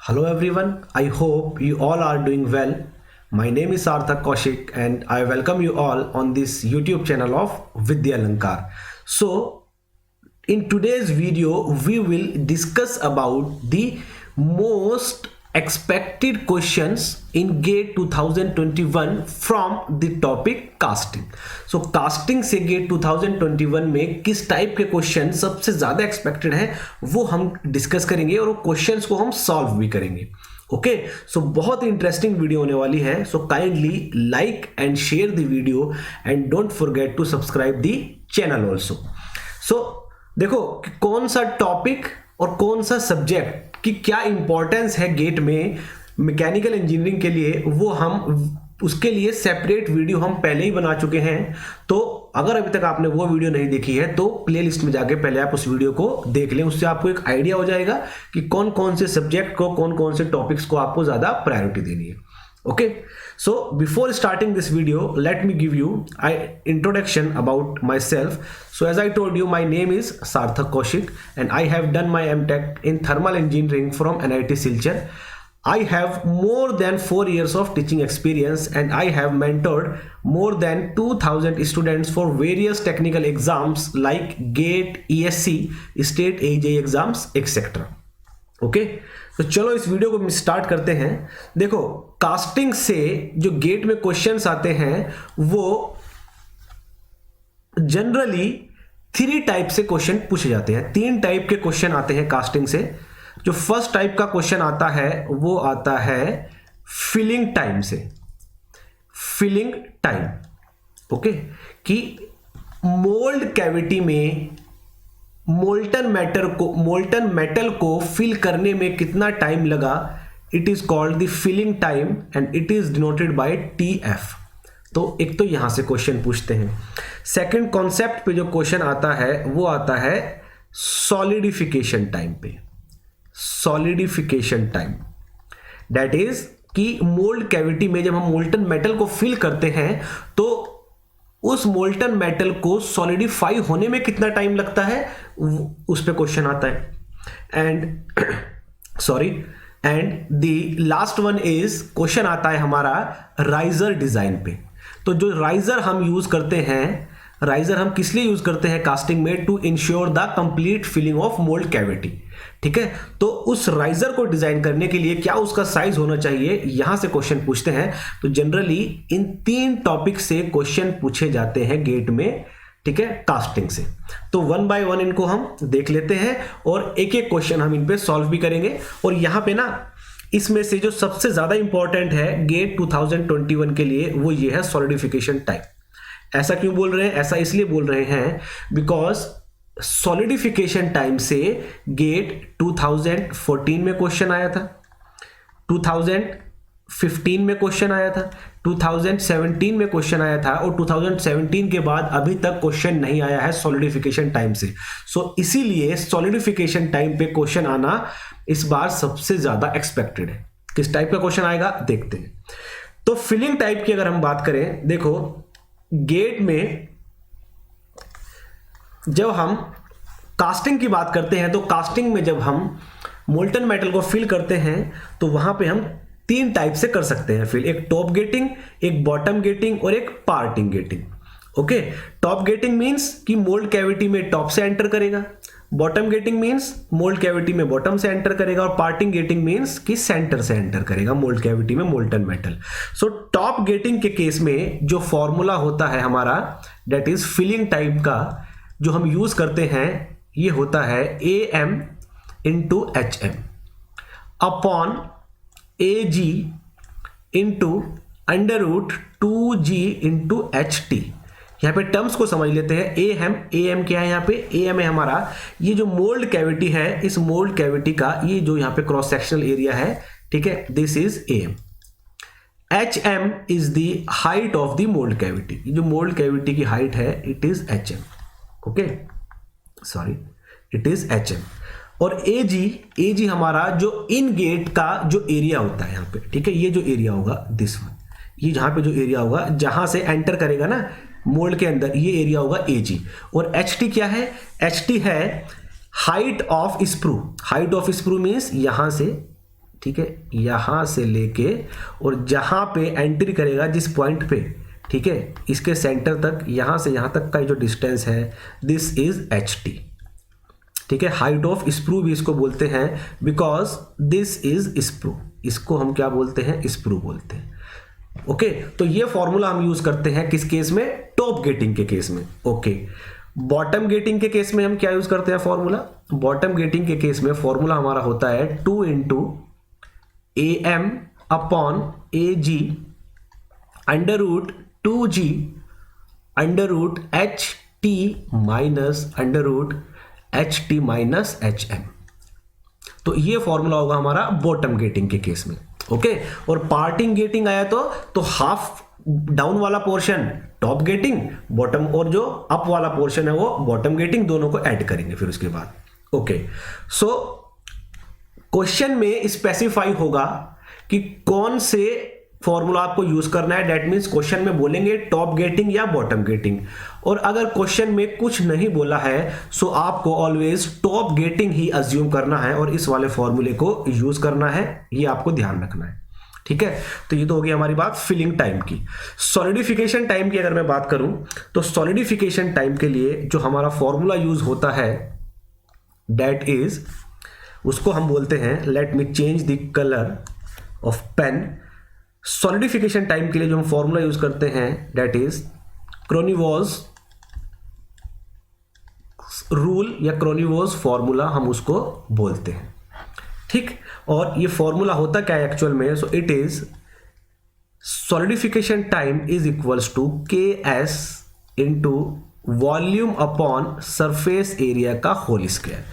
Hello everyone, I hope you all are doing well. My name is Sarthak Kaushik and I welcome you all on this YouTube channel of Vidya Lankar. So, in today's video, we will discuss about the most expected questions in GATE 2021 from the topic casting. So casting से gate 2021 में किस type के question सबसे ज्यादा expected है वो हम discuss करेंगे और वो क्वेश्चंस को हम सॉल्व भी करेंगे. ओके, सो बहुत इंटरेस्टिंग वीडियो होने वाली है. So kindly like and share the video and don't forget to subscribe the channel also. So देखो कि कौन सा टॉपिक और कौन सा सब्जेक्ट की क्या इंपॉर्टेंस है गेट में मैकेनिकल इंजीनियरिंग के लिए, वो हम उसके लिए सेपरेट वीडियो हम पहले ही बना चुके हैं. तो अगर अभी तक आपने वो वीडियो नहीं देखी है तो प्लेलिस्ट में जाके पहले आप उस वीडियो को देख लें. उससे आपको एक आइडिया हो जाएगा कि कौन कौन से सब्जेक्ट को, कौन कौन से टॉपिक्स को आपको ज्यादा प्रायोरिटी देनी है. Okay, so before starting this video let me give you introduction about my self. So as I told you, my name is Sarthak Kaushik and I have done my MTech in thermal engineering from NIT Silchar. I have more than 4 years of teaching experience and I have mentored more than 2000 students for various technical exams like GATE, ESC, State AJ exams, etc. Okay, तो चलो इस video को start करते हैं. देखो, casting से जो gate में क्वेश्चंस आते हैं वो जनरली 3 टाइप से क्वेश्चन पूछे जाते हैं. 3 टाइप के क्वेश्चन आते हैं कास्टिंग से. जो फर्स्ट टाइप का क्वेश्चन आता है वो आता है फिलिंग टाइम से. फिलिंग टाइम, ओके, कि मोल्ड कैविटी में मोल्टन मेटल को फिल करने में कितना टाइम लगा. It is called the filling time and it is denoted by TF. तो एक तो यहां से क्वेश्चन पूछते हैं. सेकंड कॉन्सेप्ट पे जो क्वेश्चन आता है वो आता है सॉलिडिफिकेशन टाइम पे. सॉलिडिफिकेशन टाइम दैट इज कि मोल्ड कैविटी में जब हम मोल्टन मेटल को फिल करते हैं तो उस मोल्टन मेटल को सॉलिडिफाई होने में कितना टाइम लगता है, उस पे क्वेश्चन आता है. And the last one is question आता है हमारा राइजर डिजाइन पे. तो जो राइजर हम यूज करते हैं, राइजर हम किस लिए यूज करते हैं कास्टिंग में, to ensure the complete filling of mould cavity. ठीक है, तो उस राइजर को डिजाइन करने के लिए क्या उसका साइज होना चाहिए, यहां से क्वेश्चन पूछते हैं. तो जनरली इन 3 टॉपिक से क्वेश्चन पूछे जाते हैं गेट में. ठीक है, कास्टिंग से. तो 1 बाय 1 इनको हम देख लेते हैं और एक एक क्वेश्चन हम इन पे सॉल्व भी करेंगे. और यहां पे ना इसमें से जो सबसे ज्यादा इंपॉर्टेंट है गेट 2021 के लिए वो ये है सॉलिडिफिकेशन टाइम. ऐसा क्यों बोल रहे हैं? ऐसा इसलिए बोल रहे हैं बिकॉज सॉलिडिफिकेशन टाइम से गेट 2014 में क्वेश्चन आया था, 2015 में क्वेश्चन आया था, 2017 में क्वेश्चन आया था और 2017 के बाद अभी तक क्वेश्चन नहीं आया है सॉलिडिफिकेशन टाइम से. सो इसीलिए सॉलिडिफिकेशन टाइम पे क्वेश्चन आना इस बार सबसे ज्यादा एक्सपेक्टेड है. किस टाइप का क्वेश्चन आएगा देखते हैं. तो फिलिंग टाइप की अगर हम बात करें, देखो गेट में जब हम कास्टिंग की बात करते हैं तो कास्टिंग में जब हम मोल्टन मेटल को फिल करते हैं तो वहां पे हम 3 टाइप से कर सकते हैं फिल. एक टॉप गेटिंग, एक बॉटम गेटिंग और एक parting gating. Okay, top gating means कि मोल्ड कैविटी में टॉप से एंटर करेगा, bottom gating means mould cavity में बॉटम से एंटर करेगा और पार्टिंग गेटिंग मींस कि सेंटर से एंटर करेगा मोल्ड कैविटी में molten metal. So top gating के केस में जो फॉर्मूला होता है हमारा दैट इज फिलिंग टाइप का जो हम यूज करते हैं ये होता है AM into HM upon AG into under root 2G into HT. यहाँ पे टर्म्स को समझ लेते हैं. AM क्या है यहाँ पे? AM है हमारा ये जो मोल्ड कैविटी है, इस मोल्ड कैविटी का ये जो यहाँ पे क्रॉस सेक्शनल एरिया है. ठीक है, this is AM. HM is the height of the mould cavity. ये जो मोल्ड कैविटी की हाइट है it is HM. Okay, sorry, it is HM. और AG हमारा जो इन गेट का जो एरिया होता है यहाँ पे. ठीक है, ये जो एरिया होगा दिस वन, ये जहां पे जो एरिया होगा जहां से एंटर करेगा ना मोल्ड के अंदर, ये एरिया होगा AG. और HT क्या है? HT है height of sprue. Height of sprue means यहां से ठीक है, यहां से लेके और जहां पे एंट्री करेगा जिस पॉइंट पे, ठीक है, इसके सेंटर तक, यहां से यहां तक का जो डिस्टेंस है, दिस इज HT, ठीक है। हाइट ऑफ स्प्रू भी इसको बोलते हैं, बिकॉज दिस इज स्प्रू, इसको हम क्या बोलते हैं, स्प्रू बोलते हैं। ओके, तो ये फॉर्मूला हम यूज करते हैं किस केस में, टॉप गेटिंग के केस में। ओके, बॉटम गेटिंग के केस में हम क्या यूज करते हैं फॉर्मूला, बॉटम गेटिंग के केस में फॉर्मूला हमारा होता है 2 × AM upon AG √2G √HT minus √HT minus HM। तो ये फॉर्मूला होगा हमारा बॉटम गेटिंग के केस में। ओके, और पार्टिंग गेटिंग आया तो हाफ डाउन वाला पोर्शन टॉप गेटिंग, बॉटम, और जो अप वाला पोर्शन है वो बॉटम गेटिंग, दोनों को ऐड करेंगे फिर उसके बाद। ओके, सो क्वेश्चन में स्पेसिफाई होगा कि कौन से फॉर्मूला आपको यूज करना है। दैट मीन्स क्वेश्चन में बोलेंगे टॉप गेटिंग या बॉटम गेटिंग, और अगर क्वेश्चन में कुछ नहीं बोला है सो आपको ऑलवेज टॉप गेटिंग ही अज्यूम करना है और इस वाले फॉर्मूले को यूज करना है, ये आपको ध्यान रखना है, ठीक है। तो ये तो होगी हमारी बात फिलिंग टाइम की। सॉलिडिफिकेशन टाइम की अगर मैं बात करूं तो सॉलिडिफिकेशन टाइम के लिए जो हमारा फॉर्मूला यूज होता है दैट इज, उसको हम बोलते हैं, let me change the colour of pen. Solidification time के लिए जो हम फॉर्मूला यूज करते हैं दैट इज क्रोनिवोज रूल या क्रोनिवोज फॉर्मूला हम उसको बोलते हैं, ठीक। और ये फॉर्मूला होता क्या है एक्चुअल में, so it is solidification time is equals to KS into volume upon surface area का whole square.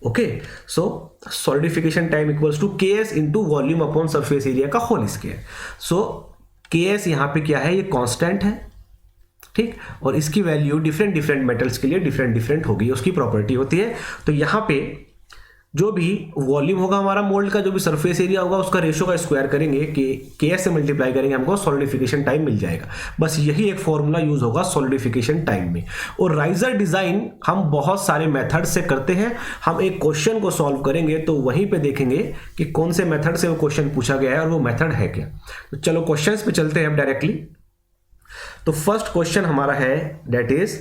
Okay, so solidification time equals to KS into volume upon surface area का होल स्क्वायर। सो KS यहां पे क्या है, ये constant है, ठीक, और इसकी वैल्यू डिफरेंट मेटल्स के लिए डिफरेंट होगी, उसकी प्रॉपर्टी होती है। तो यहां पे जो भी वॉल्यूम होगा हमारा मोल्ड का, जो भी सरफेस एरिया होगा उसका रेशो का स्क्वायर करेंगे, कि KS से मल्टीप्लाई करेंगे, हमको सॉलिडिफिकेशन टाइम मिल जाएगा। बस यही एक फॉर्मूला यूज होगा सॉलिडिफिकेशन टाइम में। और राइजर डिजाइन हम बहुत सारे मेथड से करते हैं। हम एक क्वेश्चन को सॉल्व करेंगे तो वहीं पे देखेंगे कि कौन से मेथड से वो क्वेश्चन पूछा गया है और वो मेथड है क्या। तो चलो क्वेश्चन पे चलते हैं हम डायरेक्टली। तो फर्स्ट क्वेश्चन हमारा है दैट इज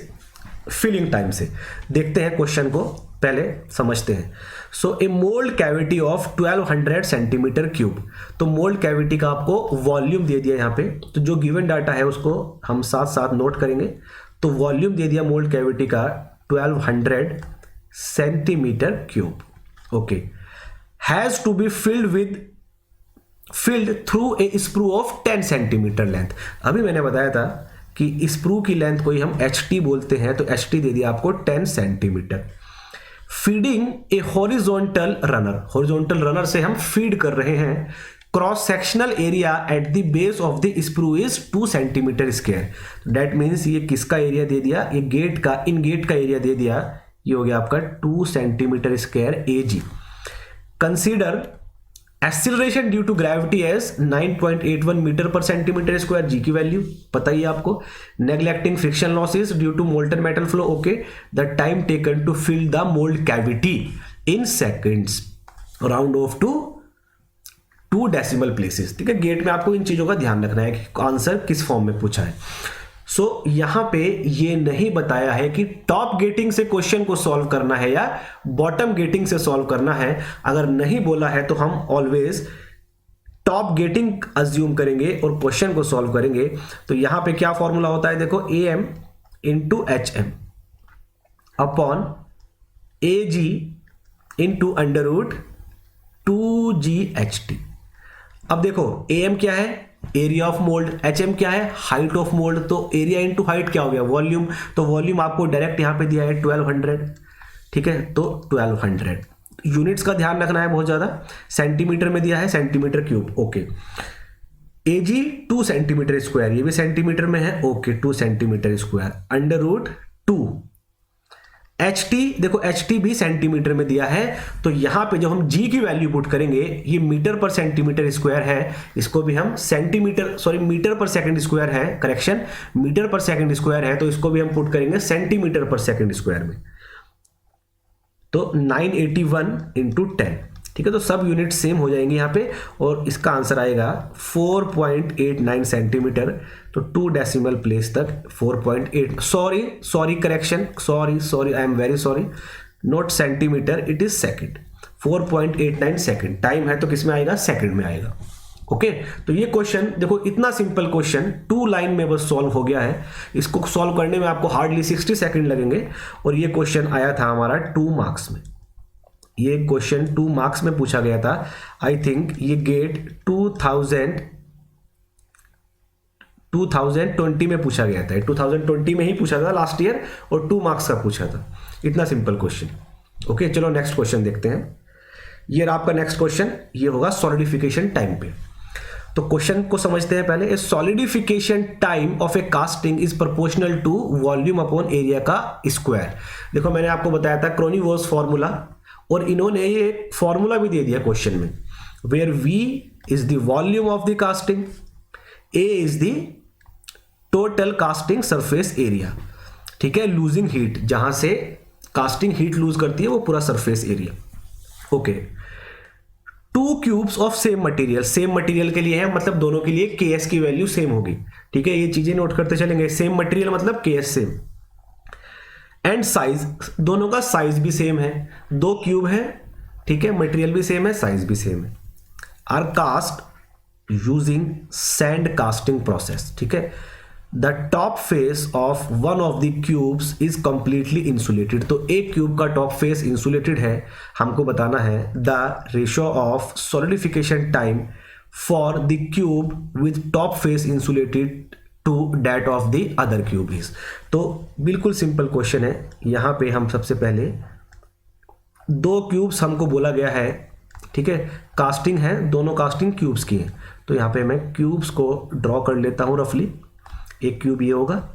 फिलिंग टाइम से। देखते हैं क्वेश्चन को, पहले समझते हैं। So a mould cavity of 1200 centimetre cube. तो मोल्ड कैविटी का आपको वॉल्यूम दे दिया यहाँ पे, तो जो गिवन डाटा है उसको हम साथ साथ नोट करेंगे। तो वॉल्यूम दे दिया मोल्ड कैविटी का 1200 centimetre cube. Okay, has to be filled through a sprue of 10 centimetre length. अभी मैंने बताया था कि स्प्रू की लेंथ को ही हम HT बोलते हैं, तो HT दे दिया आपको 10 सेंटीमीटर। फीडिंग ए हॉरिजॉन्टल रनर, हॉरिजॉन्टल रनर से हम फीड कर रहे हैं। Cross sectional area at the base of the sprue is 2 centimetre square. That means ये किसका एरिया दे दिया, ये गेट का, इन गेट का एरिया दे दिया, ये हो गया आपका 2 centimetre square AG। Consider acceleration due to gravity as 9.81 metre per centimetre square, g की वैल्यू पता ही है आपको। Neglecting friction losses due to molten metal flow. Okay, the time taken to fill the mould cavity in seconds, round off to 2 decimal places. ठीक है, gate में आपको इन चीजों का ध्यान रखना है कि आंसर किस फॉर्म में पूछा है। सो यहां पे ये नहीं बताया है कि टॉप गेटिंग से क्वेश्चन को सॉल्व करना है या बॉटम गेटिंग से सॉल्व करना है। अगर नहीं बोला है तो हम ऑलवेज टॉप गेटिंग अज्यूम करेंगे और क्वेश्चन को सॉल्व करेंगे। तो यहां पे क्या फॉर्मूला होता है, देखो, AM into HM upon AG into √2GHT। अब देखो AM क्या है, एरिया ऑफ मोल्ड, HM क्या है, हाइट ऑफ मोल्ड। तो एरिया इंटू हाइट क्या हो गया, वॉल्यूम। तो वॉल्यूम आपको डायरेक्ट यहां पे दिया है 1200, ठीक है, तो 1200। यूनिट्स का ध्यान रखना है बहुत ज्यादा, सेंटीमीटर में दिया है, centimetre cube. Okay, AG 2 centimetre square, ये भी सेंटीमीटर में है। Okay, 2 centimetre square √2। HT, देखो HT भी सेंटीमीटर में दिया है, तो यहां पे जो हम G की वैल्यू पुट करेंगे, ये मीटर पर सेंटीमीटर स्क्वायर है, इसको भी हम मीटर पर सेकंड स्क्वायर है, करेक्शन, मीटर पर सेकंड स्क्वायर है, तो इसको भी हम पुट करेंगे सेंटीमीटर पर सेकंड स्क्वायर में। तो 981 इंटू 10, ठीक है, तो सब यूनिट सेम हो जाएंगे यहाँ पे, और इसका आंसर आएगा 4.89 सेंटीमीटर। तो 2 डेसिमल प्लेस तक 4.8, sorry correction, sorry I am very sorry, not centimetre, it is second. 4.89 second time है, तो किस में आएगा, सेकंड में आएगा। ओके, तो ये क्वेश्चन देखो, इतना सिंपल क्वेश्चन 2 लाइन में बस सॉल्व हो गया है। इसको सॉल्व करने में आपको हार्डली 60 सेकंड लगेंगे, और ये क्वेश्चन आया था हमारा 2 मार्क्स में। ये क्वेश्चन 2 मार्क्स में पूछा गया था। आई थिंक ये गेट 2020 में पूछा गया था, 2020 में ही पूछा था लास्ट ईयर, और 2 मार्क्स का पूछा था। इतना सिंपल क्वेश्चन। ओके, चलो नेक्स्ट क्वेश्चन देखते हैं। ये रहा आपका नेक्स्ट क्वेश्चन, ये होगा सॉलिडिफिकेशन टाइम पे। तो क्वेश्चन को समझते हैं पहले। Solidification time of a casting is proportional to volume upon area का स्क्वायर। देखो, मैंने आपको बताया था क्रोनीवोस फॉर्मूला, और इन्होंने ये फॉर्मूला भी दे दिया क्वेश्चन में, where V is the volume of the casting, A is the total casting surface area. ठीक है, लूजिंग हीट, जहां से कास्टिंग हीट लूज करती है वो पूरा surface area. Okay, 2 cubes of same material के लिए है, मतलब दोनों के लिए KS की वैल्यू सेम होगी। ठीक है, ये चीजें नोट करते चलेंगे। सेम मटेरियल मतलब KS सेम, एंड साइज, दोनों का साइज भी सेम है। 2 क्यूब है, ठीक है, मटेरियल भी सेम है, साइज भी सेम है। Are cast using sand casting process. ठीक है, the top face of one of the cubes is completely insulated. तो एक क्यूब का टॉप फेस इंसुलेटेड है, हमको बताना है the ratio of solidification time for the cube with top face insulated to that of the other cube is. तो बिल्कुल simple question है। यहां पे हम सबसे पहले 2 क्यूब्स हमको बोला गया है, ठीक है, कास्टिंग है, दोनों कास्टिंग क्यूब्स की हैं। तो यहां पे मैं क्यूब्स को ड्रॉ कर लेता हूं रफली। एक क्यूब ये होगा,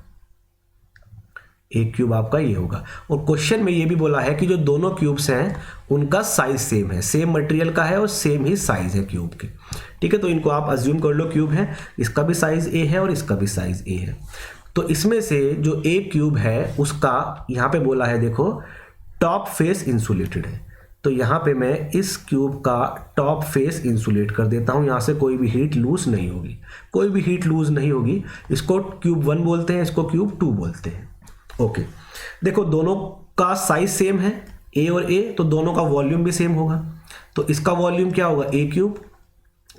एक क्यूब आपका ये होगा, और क्वेश्चन में ये भी बोला है कि जो दोनों क्यूब्स हैं उनका साइज सेम है, सेम मटेरियल का है और सेम ही साइज है क्यूब के। ठीक है, तो इनको आप अज्यूम कर लो क्यूब है, इसका भी साइज A है और इसका भी साइज A है। तो इसमें से जो एक क्यूब है उसका यहां पे बोला है, देखो टॉप फेस इंसुलेटेड है, तो यहां पे मैं इस क्यूब का टॉप फेस इंसुलेट कर देता हूं, यहां से कोई भी हीट लूज नहीं होगी, कोई भी हीट लूज नहीं होगी। इसको क्यूब 1 बोलते हैं, इसको क्यूब 2 बोलते हैं। ओके, देखो दोनों का साइज सेम है A और A, तो दोनों का वॉल्यूम भी सेम होगा। तो इसका वॉल्यूम क्या होगा, A क्यूब,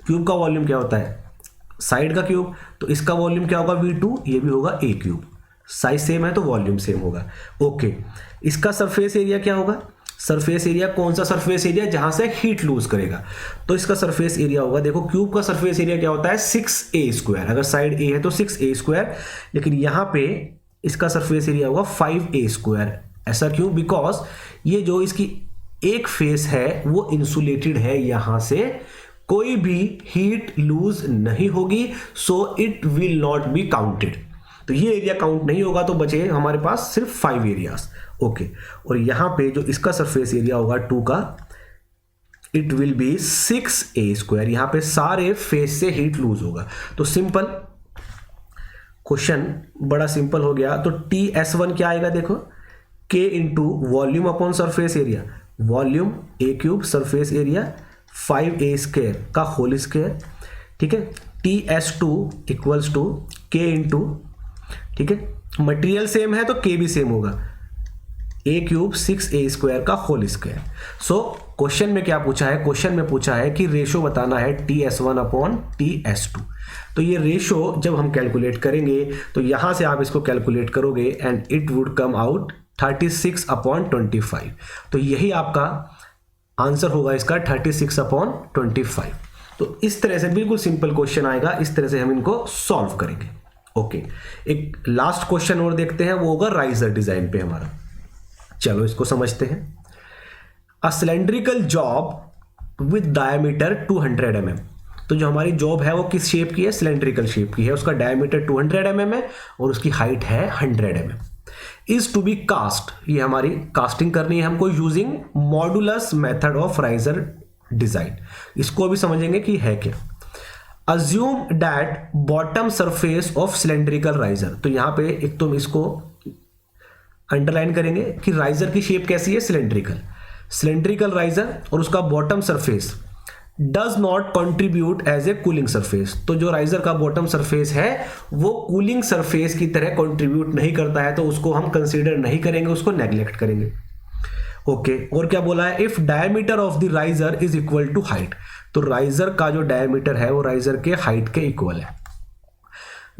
क्यूब का वॉल्यूम क्या होता है साइड का क्यूब, तो इसका वॉल्यूम क्या होगा V2, ये भी होगा A क्यूब, साइज सेम है तो वॉल्यूम सेम होगा। ओके, इसका सरफेस एरिया क्या होगा, सरफेस एरिया, कौन सा सरफेस एरिया, जहां से हीट लूज करेगा, तो इसका सरफेस एरिया होगा, देखो क्यूब का सरफेस एरिया क्या होता है 6A², अगर साइड A है तो 6A², लेकिन यहां पे इसका सरफेस एरिया होगा 5A²। ऐसा क्यों, बिकॉज ये जो इसकी एक फेस है वो इंसुलेटेड है, यहां से कोई भी हीट लूज नहीं होगी, so it will not be counted. तो ये एरिया काउंट नहीं होगा, तो बचे हमारे पास सिर्फ 5 एरियाज। ओके, और यहां पे जो इसका सरफेस एरिया होगा 2 का, इट विल बी 6A², यहां पे सारे फेस से हीट लूज होगा। तो सिंपल क्वेश्चन, बड़ा सिंपल हो गया। तो TS1 क्या आएगा, देखो K into volume upon surface area, volume A cube, surface area 5A² का होल स्क्वायर। ठीक है, TS2 equals to K into, ठीक है, मटेरियल सेम है तो K भी सेम होगा, A क्यूब 6A² का होल स्क्वायर। सो क्वेश्चन में क्या पूछा है, क्वेश्चन में पूछा है कि रेशो बताना है TS1 अपॉन TS2। तो ये रेशो जब हम कैलकुलेट करेंगे तो यहां से आप इसको कैलकुलेट करोगे and it would come out 36/25। तो यही आपका आंसर होगा इसका 36/25। तो इस तरह से बिल्कुल सिंपल क्वेश्चन आएगा, इस तरह से हम इनको सॉल्व करेंगे। ओके, एक लास्ट क्वेश्चन और देखते हैं, वो होगा राइजर डिजाइन पे हमारा। चलो इसको समझते हैं। A cylindrical job with diameter 200 mm। तो जो हमारी जॉब है वो किस शेप की है, सिलेंड्रिकल शेप की है, उसका डायमीटर 200 mm है और उसकी हाइट है 100 mm। Is to be cast, ये हमारी कास्टिंग करनी है हमको using modulus method of riser design. इसको भी समझेंगे कि है क्या। Assume that bottom surface of cylindrical riser, तो यहां पे एक तो इसको अंडरलाइन करेंगे कि राइजर की शेप कैसी है, सिलेंड्रिकल। सिलेंड्रिकल राइजर और उसका bottom surface does not contribute as a cooling surface. तो जो राइजर का बॉटम सरफेस है वो कूलिंग सरफेस की तरह कंट्रीब्यूट नहीं करता है, तो उसको हम कंसीडर नहीं करेंगे, उसको नेग्लेक्ट करेंगे। ओके, और क्या बोला है, if diameter of the riser is equal to height, तो राइजर का जो डायमीटर है वो राइजर के हाइट के इक्वल है।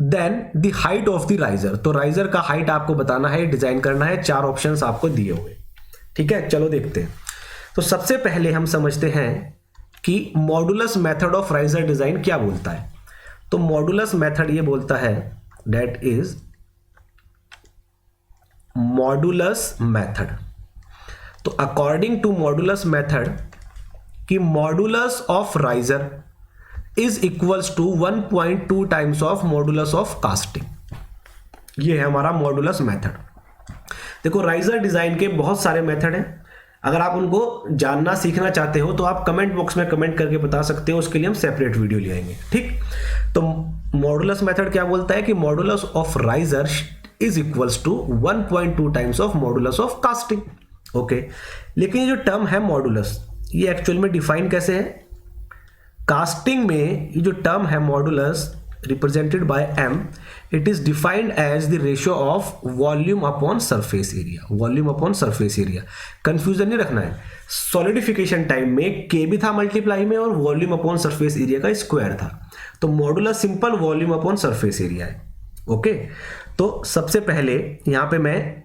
Then the height of the riser, तो राइजर का हाइट आपको बताना है, डिजाइन करना है। 4 ऑप्शंस आपको दिए हुए, ठीक है। चलो देखते हैं। तो सबसे पहले हम समझते हैं कि modulus method of riser design क्या बोलता है। तो मॉडुलस मेथड ये बोलता है दैट इज मॉडुलस मेथड। तो अकॉर्डिंग टू मॉडुलस मेथड कि modulus of riser is equals to 1.2 times of modulus of casting. ये है हमारा मॉडुलस मेथड। देखो, राइजर डिजाइन के बहुत सारे मेथड हैं। अगर आप उनको जानना सीखना चाहते हो तो आप कमेंट बॉक्स में कमेंट करके बता सकते हो, उसके लिए हम सेपरेट वीडियो ले आएंगे, ठीक। तो मॉडुलस मेथड क्या बोलता है कि modulus of riser is equals to 1.2 times of modulus of casting. Okay, लेकिन ये जो टर्म है मॉडुलस, ये एक्चुअल में डिफाइन कैसे है। कास्टिंग में ये जो टर्म है modulus represented by m, it is defined as the ratio of volume upon surface area. Volume upon surface area, confusion नहीं रखना है। सॉलिडिफिकेशन टाइम में k भी था मल्टीप्लाई में और वॉल्यूम अपॉन सरफेस एरिया का स्क्वायर था। तो modulus simple volume upon surface area है। ओके, तो सबसे पहले यहां पे मैं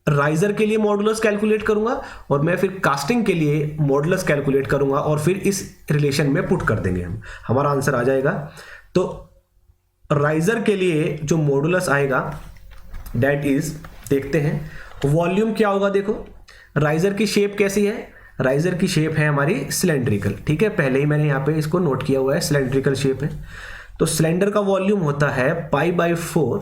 राइजर के लिए मॉडुलस कैलकुलेट करूंगा और मैं फिर कास्टिंग के लिए मॉडुलस कैलकुलेट करूंगा और फिर इस रिलेशन में पुट कर देंगे हम, हमारा आंसर आ जाएगा। तो राइजर के लिए जो मॉडुलस आएगा दैट इज, देखते हैं वॉल्यूम क्या होगा। देखो, राइजर की शेप कैसी है, राइजर की शेप है हमारी सिलेंड्रिकल, ठीक है। पहले ही मैंने यहाँ पे इसको नोट किया हुआ है, सिलेंड्रिकल शेप है। तो सिलेंडर का वॉल्यूम होता है π/4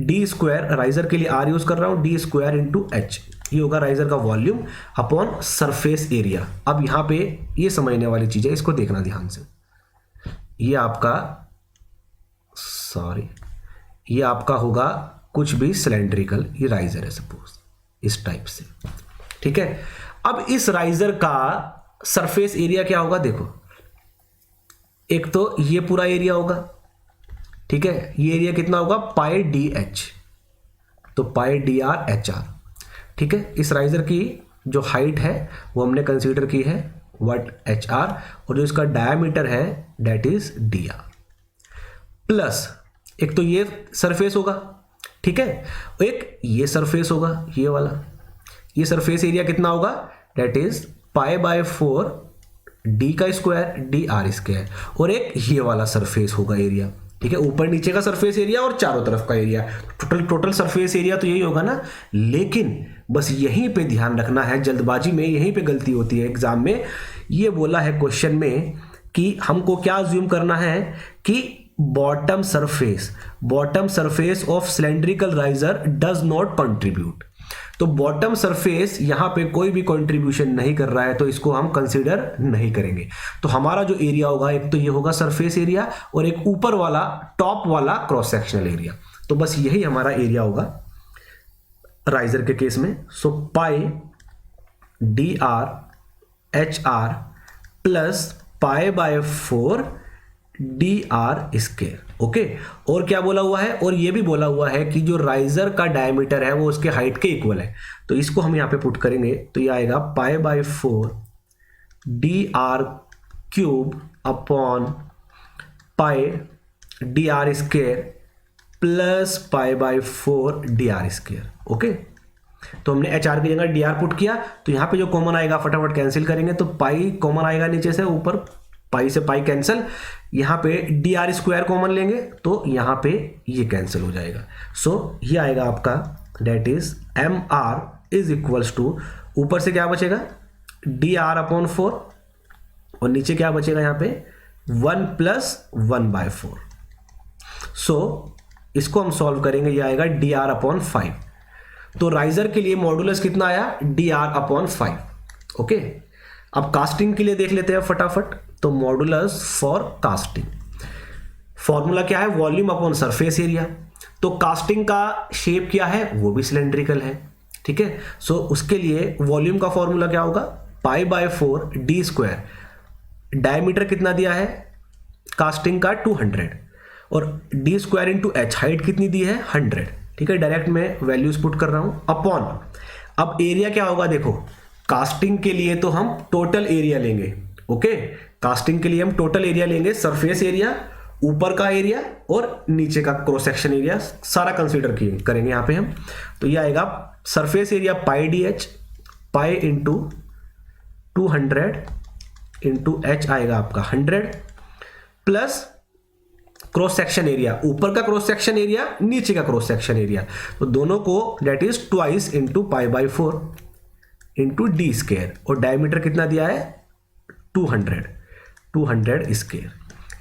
d स्क्वायर, राइजर के लिए r यूज कर रहा हूं, d स्क्वायर इंटू h, ये होगा राइजर का वॉल्यूम अपॉन सरफेस एरिया। अब यहाँ पे ये समझने वाली चीज है, इसको देखना ध्यान से। ये आपका होगा कुछ भी सिलेंड्रिकल, ये राइजर है सपोज, इस टाइप से, ठीक है। अब इस राइजर का सरफेस एरिया क्या होगा, देखो, एक तो ये पूरा एरिया होगा, ठीक है। ये एरिया कितना होगा πdh, तो πdr/hr, ठीक है। इस राइजर की जो हाइट है वो हमने कंसीडर की है व्हाट hr, और जो इसका डायमीटर है दैट इज dr, प्लस एक तो ये सरफेस होगा, ठीक है, एक ये सरफेस होगा, ये वाला। ये सरफेस एरिया कितना होगा दैट इज π/4 d का स्क्वायर dr², और एक ये वाला सरफेस होगा एरिया, ठीक है। ऊपर नीचे का सरफेस एरिया और चारों तरफ का एरिया, टोटल सरफेस एरिया तो यही होगा ना। लेकिन बस यहीं पे ध्यान रखना है, जल्दबाजी में यहीं पे गलती होती है एग्जाम में। ये बोला है क्वेश्चन में कि हमको क्या अज्यूम करना है कि bottom surface of cylindrical riser does not contribute. तो बॉटम सरफेस यहां पे कोई भी कंट्रीब्यूशन नहीं कर रहा है, तो इसको हम कंसीडर नहीं करेंगे। तो हमारा जो एरिया होगा, एक तो ये होगा सरफेस एरिया और एक ऊपर वाला टॉप वाला क्रॉस सेक्शनल एरिया। तो बस यही हमारा एरिया होगा राइजर के केस में। सो πdr/hr प्लस π/4 dr²। ओके, और क्या बोला हुआ है, और ये भी बोला हुआ है कि जो राइजर का डायमीटर है वो उसके हाइट के इक्वल है। तो इसको हम यहां पे पुट करेंगे तो ये आएगा π/4 dr³ upon π plus π/4 dr²। Okay, तो हमने HR की जगह dr पुट किया, तो यहां पे जो कॉमन आएगा फटाफट कैंसिल करेंगे, तो पाई कॉमन आएगा नीचे से, ऊपर पाई से पाई कैंसिल, यहां पे dr² कॉमन लेंगे तो यहां पे ये कैंसिल हो जाएगा। सो ये आएगा आपका that is mr is equals to, ऊपर से क्या बचेगा dr/4 और नीचे क्या बचेगा यहां पे 1 + 1/4। सो इसको हम सॉल्व करेंगे, ये आएगा dr/5। तो राइजर के लिए मॉडुलस कितना आया dr/5। ओके, अब कास्टिंग के लिए देख लेते हैं फटाफट। तो मॉडुलस फॉर कास्टिंग, फॉर्मूला क्या है, वॉल्यूम अपॉन सरफेस एरिया। तो कास्टिंग का शेप क्या है, वो भी सिलेंड्रिकल है, ठीक है। सो उसके लिए वॉल्यूम का फॉर्मूला क्या होगा, π/4 d स्क्वायर। डायमीटर कितना दिया है कास्टिंग का 200 और d square into H, height कितनी दी है 100, ठीक है। डायरेक्ट मैं वैल्यूज पुट कर रहा हूं अपॉन, अब एरिया क्या होगा देखो, कास्टिंग के लिए तो हम टोटल एरिया लेंगे, ओके। कास्टिंग के लिए हम टोटल एरिया लेंगे, सरफेस एरिया, ऊपर का एरिया और नीचे का क्रॉस सेक्शन एरिया सारा कंसीडर करेंगे यहाँ पे हम। तो ये आएगा surface area πdh, pi into 200 into H आएगा आपका 100 प्लस क्रॉस सेक्शन एरिया, ऊपर का क्रॉस सेक्शन एरिया, नीचे का क्रॉस सेक्शन एरिया, तो दोनों को that is twice into π/4 into D square, और डायमीटर कितना दिया है 200 स्क्वायर।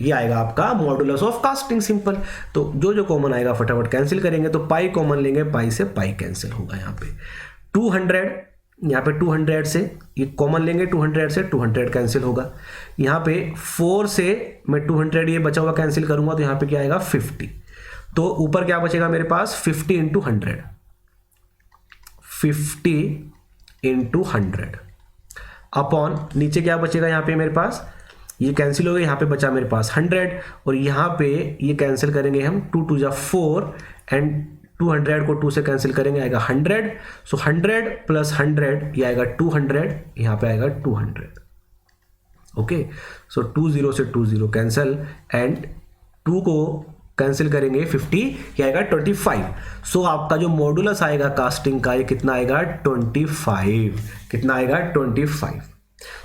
ये आएगा आपका मॉडुलस ऑफ कास्टिंग, सिंपल। तो जो जो कॉमन आएगा फटाफट कैंसिल करेंगे, तो पाई कॉमन लेंगे, पाई से पाई कैंसिल होगा यहाँ पे 200, यहाँ पे 200 से ये कॉमन लेंगे, 200 से 200 कैंसिल होगा। यहाँ पे 4 से मैं 200 ये बचा हुआ कैंसिल करूंगा, तो यहाँ पे क्या आएगा 50, तो ऊपर क्या बचेगा मेरे पास 50 इंटू 100, 50 इंटू 100 अपॉन नीचे क्या बचेगा यहाँ पे मेरे पास, ये कैंसिल हो गया, यहाँ पे बचा मेरे पास 100 और यहाँ पे ये कैंसिल करेंगे हम, 2 2 जा 4 एंड 200 को 2 से कैंसिल करेंगे, आएगा 100। सो 100 प्लस 100 ये आएगा 200, यहाँ पे आएगा 200, ओके। सो 20 से 20 कैंसिल एंड 2 को कैंसिल करेंगे 50, ये आएगा 25। सो आपका जो मॉडुलस आएगा कास्टिंग का ये कितना आएगा 25, कितना आएगा 25।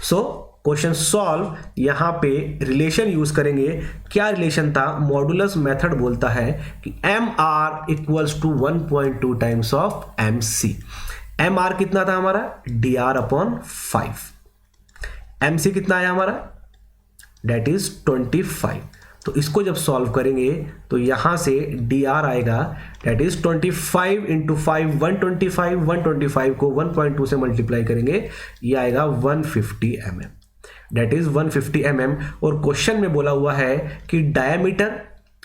सो क्वेश्चन सॉल्व, यहां पे रिलेशन यूज करेंगे, क्या रिलेशन था, मॉडुलस मेथड बोलता है कि mr equals to 1.2 times of mc। mr कितना था हमारा dr/5, mc कितना आया हमारा डेट इज 25। तो इसको जब सॉल्व करेंगे तो यहां से dr आएगा डेट इज 25 इंटू 5 125, 125 को 1.2 से मल्टीप्लाई करेंगे, ये आएगा 150 mm, डेट इज 150 mm। और क्वेश्चन में बोला हुआ है कि डायमीटर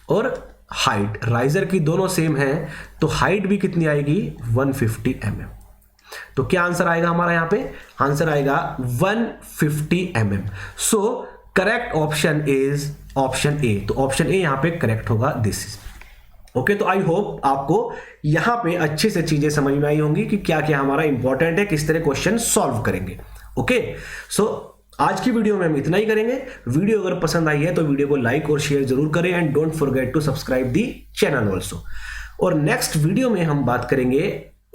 और हाइट राइजर की दोनों सेम है, तो हाइट भी कितनी आएगी 150 mm। तो क्या आंसर आएगा हमारा, यहाँ पे आंसर आएगा 150 mm। So correct option is option A, तो ऑप्शन ए यहां पे करेक्ट होगा, दिस इज ओके। तो आई होप आपको यहां पे अच्छे से चीजें समझ में आई होंगी कि क्या क्या हमारा इंपॉर्टेंट है, किस तरह क्वेश्चन सॉल्व करेंगे, ओके। सो आज की वीडियो में हम इतना ही करेंगे। वीडियो अगर पसंद आई है तो वीडियो को लाइक और शेयर जरूर करें and don't forget to subscribe the channel also. और नेक्स्ट वीडियो में हम बात करेंगे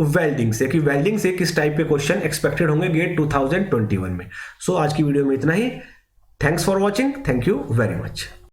वेल्डिंग से, कि वेल्डिंग से किस टाइप के क्वेश्चन एक्सपेक्टेड होंगे गेट 2021 में। सो आज की वीडियो में इतना ही। Thanks for watching, thank you very much.